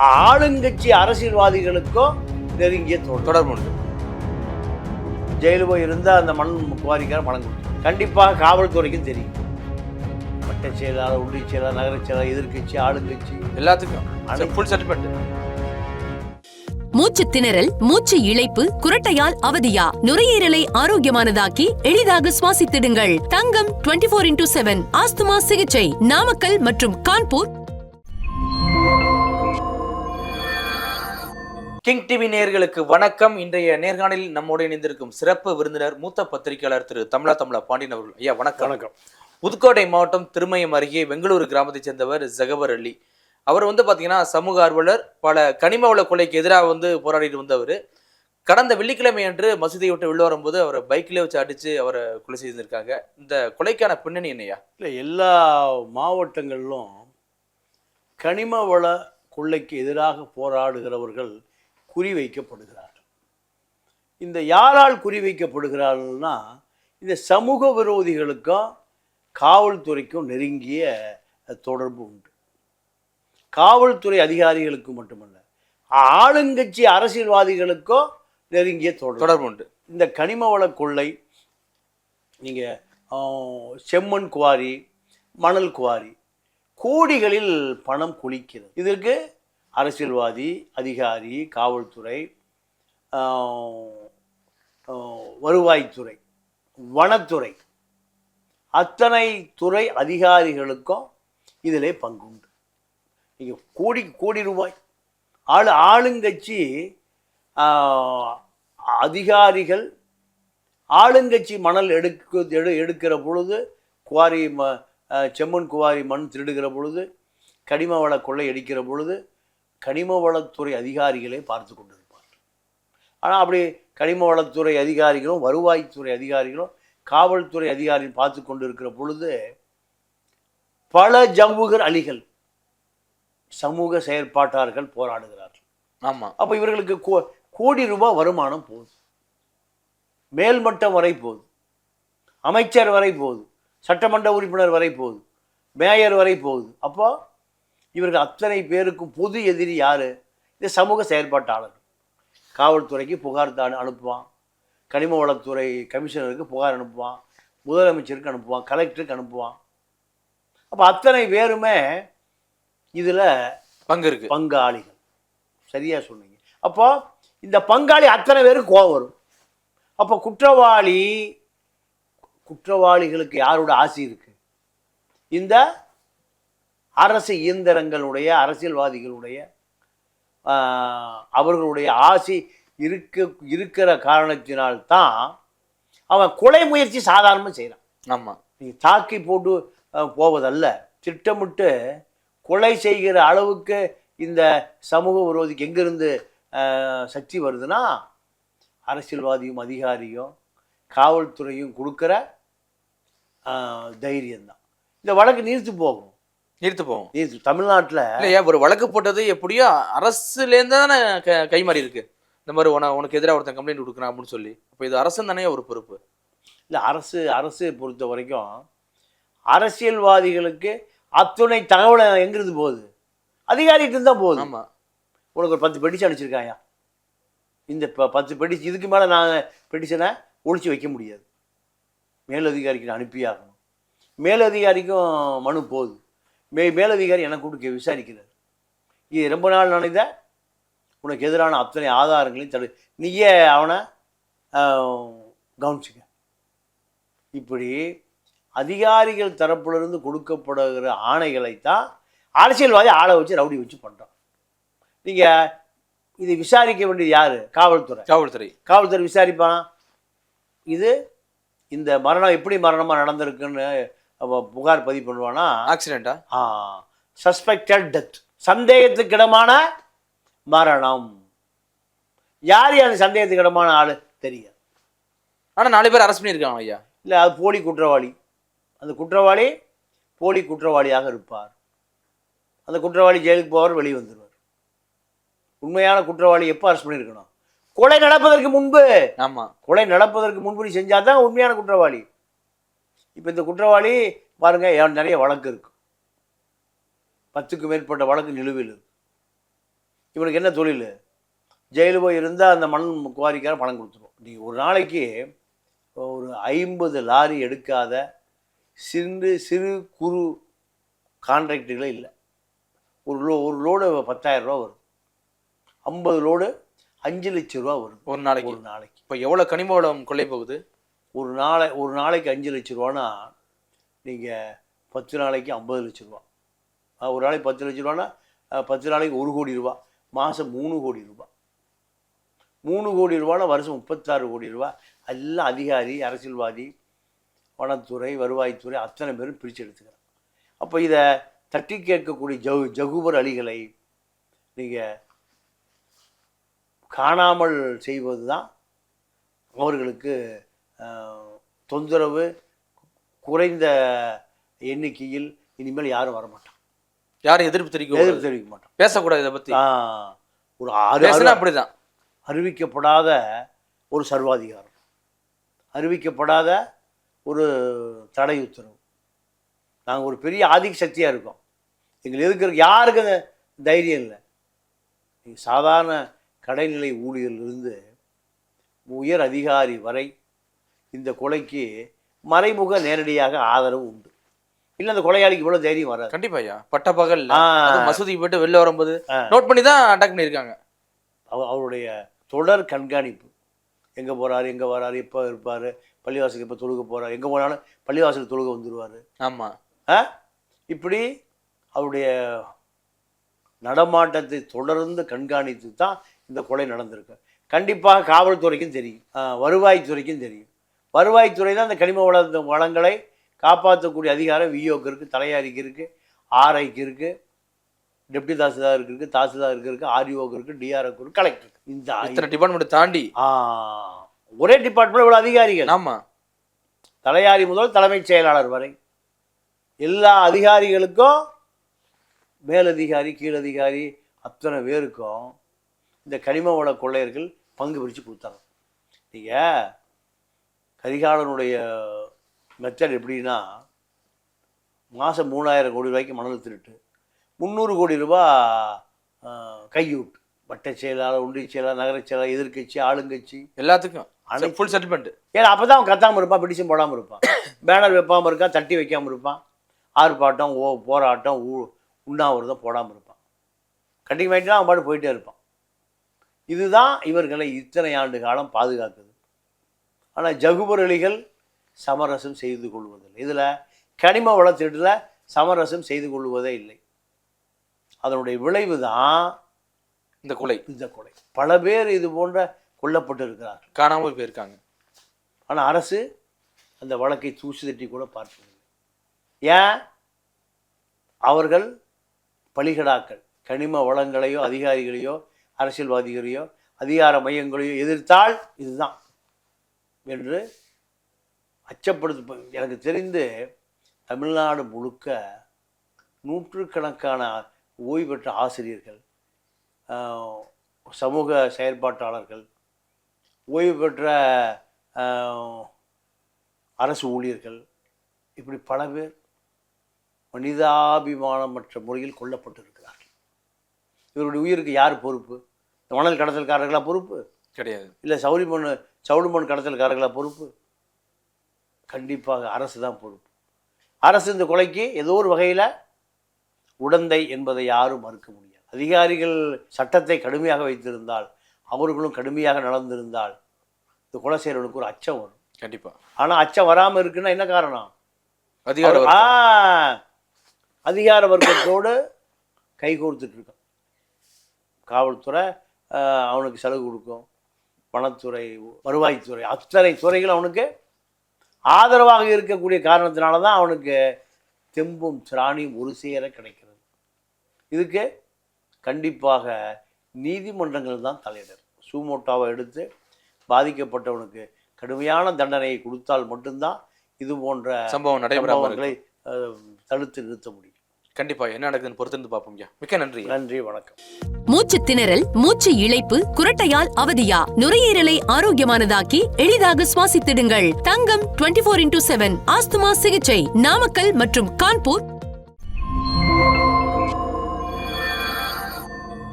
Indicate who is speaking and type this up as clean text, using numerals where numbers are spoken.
Speaker 1: ஆளுங்கட்சி அரசியல்வாதிகளுக்கும் நெருங்கிய தொடர்பு உண்டு. ஜெயிலு போய் இருந்தால் அந்த மண் குவாரிக்கார பணம் கொடுக்கும். கண்டிப்பாக காவல்துறைக்கும் தெரியும். வட்ட செயலாளர், ஒன்றிய செயலாளர், நகர செயலாளர், எதிர்கட்சி, ஆளுங்கட்சி
Speaker 2: எல்லாத்துக்கும் ஃபுல் சர்டிஃபிகேட்.
Speaker 3: மூச்சு திணறல், மூச்சு இழைப்பு, குரட்டையால் அவதியா? நுரையீரலை ஆரோக்கியமானதாக்கி எளிதாக சுவாசித்திடுங்கள். தங்கம் 24x7 ஆஸ்துமா சிகிச்சை நாமக்கல் மற்றும் கான்பூர்.
Speaker 2: கிங் டிவி நேயர்களுக்கு வணக்கம். இன்றைய நேர்காணலில் நம்மோடு இணைந்திருக்கும் சிறப்பு விருந்தினர் மூத்த பத்திரிகையாளர் திரு தமிழா பாண்டியன் அவர்கள். ஐயா வணக்கம்.
Speaker 1: வணக்கம்.
Speaker 2: புதுக்கோட்டை மாவட்டம் திருமயம் அருகே வெங்களூர் கிராமத்தைச் சேர்ந்தவர் ஜகவர் அலி. அவர் பார்த்தீங்கன்னா சமூக ஆர்வலர், பல கனிம வள கொலைக்கு எதிராக போராடிட்டு வந்தவர். கடந்த வெள்ளிக்கிழமை அன்று மசூதியை விட்டு வெளில வரும்போது அவரை பைக்கிலே வச்சு அடித்து அவரை கொலை செய்திருக்காங்க. இந்த கொலைக்கான பின்னணி என்னையா?
Speaker 1: இல்லை, எல்லா மாவட்டங்களிலும் கனிம வள கொள்ளைக்கு எதிராக போராடுகிறவர்கள் குறிவைக்கப்படுகிறார்கள். இந்த யாரால் குறிவைக்கப்படுகிறார்கள்னா, இந்த சமூக விரோதிகளுக்கும் காவல்துறைக்கும் நெருங்கிய தொடர்பு உண்டு. காவல்துறை அதிகாரிகளுக்கு மட்டுமல்ல, ஆளுங்கட்சி அரசியல்வாதிகளுக்கும் நெருங்கிய தொடர்பு உண்டு. இந்த கனிம வள கொள்ளை, நீங்கள் செம்மண் குவாரி, மணல் குவாரி, கோடிகளில் பணம் குளிக்கிறது. இதற்கு அரசியல்வாதி, அதிகாரி, காவல்துறை, வருவாய்த்துறை, வனத்துறை, அத்தனை துறை அதிகாரிகளுக்கும் இதிலே பங்குண்டு. நீங்கள் கோடி ரூபாய் ஆளுங்கட்சி அதிகாரிகள் ஆளுங்கட்சி மணல் எடுக்கிற பொழுது, குவாரி செம்மண் குவாரி மண் திருடுகிற பொழுது, கனிம வள கொள்ளை அடிக்கிற பொழுது கனிம வளத்துறை அதிகாரிகளே பார்த்து கொண்டிருப்பார்கள். ஆனால் அப்படி கனிம வளத்துறை அதிகாரிகளும் வருவாய்த்துறை அதிகாரிகளும் காவல்துறை அதிகாரிகள் பார்த்து கொண்டு இருக்கிற பொழுது பல ஜவுகர் அலிகள், சமூக செயற்பாட்டாளர்கள் போராடுகிறார்கள்.
Speaker 2: ஆமாம்.
Speaker 1: அப்போ இவர்களுக்கு கோடி ரூபாய் வருமானம் போகுது, மேல்மட்டம் வரை போகுது, அமைச்சர் வரை போகுது, சட்டமன்ற உறுப்பினர் வரை போகுது, மேயர் வரை போகுது. அப்போ இவர்கள் அத்தனை பேருக்கும் பொது எதிரி யார்? இந்த சமூக செயற்பாட்டாளர்கள். காவல்துறைக்கு புகார் அனுப்புவான், கனிம வளத்துறை கமிஷனருக்கு புகார் அனுப்புவான், முதலமைச்சருக்கு அனுப்புவான், கலெக்டருக்கு அனுப்புவான். அப்போ அத்தனை பேருமே இதில் பங்காளிகள். சரியாக சொன்னீங்க. அப்போ இந்த பங்காளி அத்தனை பேருக்கு கோபம் வரும். அப்போ குற்றவாளிகளுக்கு யாரோட ஆசி இருக்கு? இந்த அரசு இயந்திரங்களுடைய, அரசியல்வாதிகளுடைய, அவர்களுடைய ஆசி இருக்கிற காரணத்தினால்தான் அவன் கொலை முயற்சி சாதாரணமாக செய்கிறான்.
Speaker 2: ஆமாம். நீங்கள்
Speaker 1: தாக்கி போட்டு போவதல்ல, திட்டமிட்டு கொலை செய்கிற அளவுக்கு இந்த சமூக விரோதிக்கு எங்கேருந்து சக்தி வருதுன்னா, அரசியல்வாதியும் அதிகாரியும் காவல்துறையும் கொடுக்குற தைரியம்தான். இந்த வழக்கு நீர்த்து போகும். தமிழ்நாட்டில்
Speaker 2: ஒரு வழக்கு போட்டது எப்படியோ அரசுலேருந்து தானே கை மாறி இருக்கு. இந்த மாதிரி உனக்கு எதிராக ஒருத்தன் கம்ப்ளைண்ட் கொடுக்குறான் அப்படின்னு சொல்லி. அப்போ இது அரசு தானே ஒரு பொறுப்பு.
Speaker 1: இல்லை, அரசு பொறுத்த வரைக்கும் அரசியல்வாதிகளுக்கு அத்துணை தகவலை எங்கிருந்து போகுது? அதிகாரிகிட்ட தான் போகுது.
Speaker 2: ஆமாம்.
Speaker 1: உனக்கு ஒரு 10 பெட்டிஷன் அனுப்பிச்சிருக்காயா, இந்த 10 பெட்டிஷன், இதுக்கு மேலே நான் பெட்டிஷனை ஒழிச்சு வைக்க முடியாது, மேலதிகாரிக்கு அனுப்பியாகணும். மேலதிகாரிக்கும் மனு போகுது. மேலதிகாரி எனக்கு கொடுக்க விசாரிக்கிறார். இது ரொம்ப நாள் நான் இதை உனக்கு எதிரான அத்தனை ஆதாரங்களையும் தடு, நீயே அவனை கவனிச்சுக்க. இப்படி அதிகாரிகள் தரப்பிலிருந்து கொடுக்கப்படுகிற ஆணைகளைத்தான் அரசியல்வாதி ஆளை வச்சு ரவுடி வச்சு பண்ணுறான். நீங்கள் இதை விசாரிக்க வேண்டியது யார்? காவல்துறை விசாரிப்பான். இது இந்த மரணம் எப்படி மரணமாக நடந்திருக்குன்னு புகார் பதிவு பண்ணுவானா?
Speaker 2: ஆக்சிடென்ட்டா?
Speaker 1: சஸ்பெக்டட் டெத், சந்தேகத்துக்கிடமான மரணம். யார் அந்த சந்தேகத்துக்கிடமான ஆள் தெரியாது.
Speaker 2: ஆனால் 4 பேர் அரெஸ்ட் பண்ணியிருக்காங்க ஐயா.
Speaker 1: இல்லை, அது போலி குற்றவாளி. அந்த குற்றவாளி போலி குற்றவாளியாக இருப்பார். அந்த குற்றவாளி ஜெயிலுக்கு போவார், வெளியே வந்துடுவார். உண்மையான குற்றவாளி எப்போ அரெஸ்ட் பண்ணியிருக்கணும்? கொலை நடப்பதற்கு முன்பு.
Speaker 2: ஆமாம்,
Speaker 1: கொலை நடப்பதற்கு முன்பு நீ செஞ்சால் தான் உண்மையான குற்றவாளி. இப்போ இந்த குற்றவாளி பாருங்கள், நிறைய வழக்கு இருக்கு, 10க்கும் மேற்பட்ட வழக்கு நிலுவையில் இருக்கு. இவனுக்கு என்ன தொழில்? ஜெயிலு போய் இருந்தால் அந்த மண் குவாரிக்கார பணம் கொடுத்துரும். நீங்கள் ஒரு நாளைக்கு ஒரு 50 லாரி எடுக்காத சிறு குறு கான்ட்ராக்டுகளே இல்லை. ஒரு லோடு 10,000 ரூபா வரும், 50 லோடு 5 லட்சம் ரூபா வரும்
Speaker 2: ஒரு நாளைக்கு. இப்போ எவ்வளோ கனிம வளம் கொள்ளை போகுது? ஒரு
Speaker 1: நாளைக்கு 5 லட்ச ரூபான்னா நீங்கள் 10 நாளைக்கு 50 லட்ச ரூபா. ஒரு நாளைக்கு 10 லட்ச ரூபான்னா 10 நாளைக்கு 1 கோடி ரூபா, மாதம் 3 கோடி ரூபா. 3 கோடி ரூபான்னா வருஷம் 36 கோடி ரூபா. எல்லாம் அதிகாரி, அரசியல்வாதி, வனத்துறை, வருவாய்த்துறை அத்தனை பேரும் பிரித்து எடுத்துக்கிறாங்க. அப்போ இதை தட்டி கேட்கக்கூடிய ஜகுபர் அலிகளை நீங்கள் காணாமல் செய்வது தான் அவர்களுக்கு தொந்தரவு. குறைந்த எண்ணிக்கையில் இனிமேல் யாரும் வரமாட்டான்,
Speaker 2: யாரும் எதிர்ப்பு தெரிவிக்க
Speaker 1: மாட்டான்,
Speaker 2: பேசக்கூடாது இதை பற்றி.
Speaker 1: ஒரு
Speaker 2: அப்படிதான்
Speaker 1: அறிவிக்கப்படாத ஒரு சர்வாதிகாரம், அறிவிக்கப்படாத ஒரு தடை உத்தரவு. நாங்கள் ஒரு பெரிய ஆதிக்க சக்தியாக இருக்கோம், எங்களை எதிர்க்கிறதுக்கு யாருக்கு அந்த தைரியம் இல்லை. நீங்கள் சாதாரண கடைநிலை ஊழியரிலிருந்து உயர் அதிகாரி வரை இந்த கொலைக்கு மறைமுக நேரடியாக ஆதரவு உண்டு. இல்லை அந்த கொலையாளிக்கு இவ்வளோ தைரியம் வராது.
Speaker 2: கண்டிப்பாயா, பட்டப்பகல் மசூதி போயிட்டு வெளில வரும்போது நோட் பண்ணி தான் அட்டாக் பண்ணியிருக்காங்க.
Speaker 1: அவருடைய தொடர் கண்காணிப்பு, எங்கே போகிறாரு, எங்கே வராரு, எப்போ இருப்பார், பள்ளிவாசலுக்கு எப்போ தொழுக போகிறார், எங்கே போனாலும் பள்ளிவாசலுக்கு தொழுக வந்துடுவார்.
Speaker 2: ஆமாம்,
Speaker 1: இப்படி அவருடைய நடமாட்டத்தை தொடர்ந்து கண்காணித்து தான் இந்த கொலை நடந்திருக்கு. கண்டிப்பாக காவல்துறைக்கும் தெரியும், வருவாய்த்துறைக்கும் தெரியும். வருவாய்த்துறை தான் அந்த கனிம வளங்களை காப்பாற்றக்கூடிய அதிகாரம் விஓக்கு இருக்குது, தலையாரிக்கு இருக்குது, ஆர்ஐக்கு இருக்குது, டெப்டி தாசில்தாருக்கு இருக்குது, தாசில்தாருக்கு இருக்குது, ஆர்டிஓக்கு இருக்குது, டிஆர்ஓக்கு இருக்குது, கலெக்டருக்கு. இந்த
Speaker 2: டிபார்ட்மெண்ட் தாண்டி
Speaker 1: ஒரே டிபார்ட்மெண்ட் இவ்வளோ அதிகாரிகள்.
Speaker 2: ஆமாம்,
Speaker 1: தலையாரி முதல் தலைமைச் செயலாளர் வரை எல்லா அதிகாரிகளுக்கும், மேலதிகாரி கீழதிகாரி அத்தனை பேருக்கும் இந்த கனிம வள கொள்ளையர்கள் பங்கு பிரித்து கொடுத்தாங்க. நீங்கள் கரிகாலனுடைய மெத்தட் எப்படின்னா, மாதம் 3000 கோடி ரூபாய்க்கு மணல் திருட்டு, 300 கோடி ரூபா கையூட்டு, வட்ட செயலாளர், ஒன்றிய செயலாளர், நகர செயலாளர், எதிர்கட்சி, ஆளுங்கட்சி
Speaker 2: எல்லாத்துக்கும் ஃபுல் செட்டில்மெண்ட்.
Speaker 1: ஏன்னா அப்போ தான் அவன் கத்தாமல் இருப்பான், பிடிச்சும் போடாமல் இருப்பான், பேனர் வைப்பாமல் இருக்கான், தட்டி வைக்காமல் இருப்பான், ஆர்ப்பாட்டம் போராட்டம் உண்ணாவிரதம் போடாமல் இருப்பான். கட்டிங் வாங்கிட்டு அவன் பாட்டு போயிட்டே இருப்பான். இதுதான் இவர்களை இத்தனை ஆண்டு காலம் பாதுகாக்குது. ஆனால் ஜகுபர் அலிகள் சமரசம் செய்து கொள்வதில்லை. இதில் கனிம வளத்திட்டில் சமரசம் செய்து கொள்வதே இல்லை. அதனுடைய விளைவு தான் இந்த கொலை. பல பேர் இது போன்ற கொல்லப்பட்டு இருக்கிறார்கள்,
Speaker 2: காணாமல் போயிருக்காங்க.
Speaker 1: ஆனால் அரசு அந்த வழக்கை தூசி தட்டி கூட பார்ப்பதில்லை. ஏன்? அவர்கள் பலிகடாக்கள். கனிம வளங்களையோ அதிகாரிகளையோ அரசியல்வாதிகளையோ அதிகார மையங்களையோ எதிர்த்தால் இதுதான் என்று அச்சப்படுத்த. எனக்கு தெரிந்து தமிழ்நாடு முழுக்க நூற்றுக்கணக்கான ஓய்வு பெற்ற ஆசிரியர்கள், சமூக செயற்பாட்டாளர்கள், ஓய்வு பெற்ற அரசு ஊழியர்கள், இப்படி பல பேர் மனிதாபிமானமற்ற முறையில் கொல்லப்பட்டு இருக்கிறார்கள். இவருடைய உயிருக்கு யார் பொறுப்பு? மணல் கடத்தல்காரர்களா பொறுப்பு?
Speaker 2: கிடையாது.
Speaker 1: இல்லை சவுடு மண் கடத்தல்காரர்களா பொறுப்பு? கண்டிப்பாக அரசு தான் பொறுப்பு. அரசு இந்த கொலைக்கு ஏதோ ஒரு வகையில் உடந்தை என்பதை யாரும் மறுக்க முடியாது. அதிகாரிகள் சட்டத்தை கடுமையாக வைத்திருந்தால், அவர்களும் கடுமையாக நடந்திருந்தால் இந்த கொலை செய்கிறவனுக்கு ஒரு அச்சம் வரும்.
Speaker 2: கண்டிப்பாக.
Speaker 1: ஆனால் அச்சம் வராமல் இருக்குன்னா என்ன காரணம்? அதிகார வர்க்கத்தோடு கைகோர்த்துட்டு இருக்கான். காவல்துறை அவனுக்கு செலவு கொடுக்கும், வனத்துறை, வருவாய்த்துறை, அத்தனை துறைகள் அவனுக்கு ஆதரவாக இருக்கக்கூடிய காரணத்தினால தான் அவனுக்கு தெம்பும் திராணியும் ஒரு சேர கிடைக்கிறது. இதுக்கு கண்டிப்பாக நீதிமன்றங்கள் தான் தலையிடர். சூமோட்டோவை எடுத்து பாதிக்கப்பட்டவனுக்கு கடுமையான தண்டனையை கொடுத்தால் மட்டும்தான் இது போன்ற சம்பவங்களை தடுத்து நிறுத்த முடியும்.
Speaker 2: கண்டிப்பா என்ன நடக்குதுன்னு பொறுத்திருந்து பார்ப்போம். மிக்க நன்றி.
Speaker 1: நன்றி, வணக்கம்.
Speaker 3: மூச்சு திணறல், மூச்சு இழைப்பு, குரட்டையால் அவதியா, நுரையீரலை ஆரோக்கியமானதாக்கி எளிதாக சுவாசித்திடுங்கள். தங்கம் 24x7 ஆஸ்துமா சிகிச்சை நாமக்கல் மற்றும் கான்பூர்.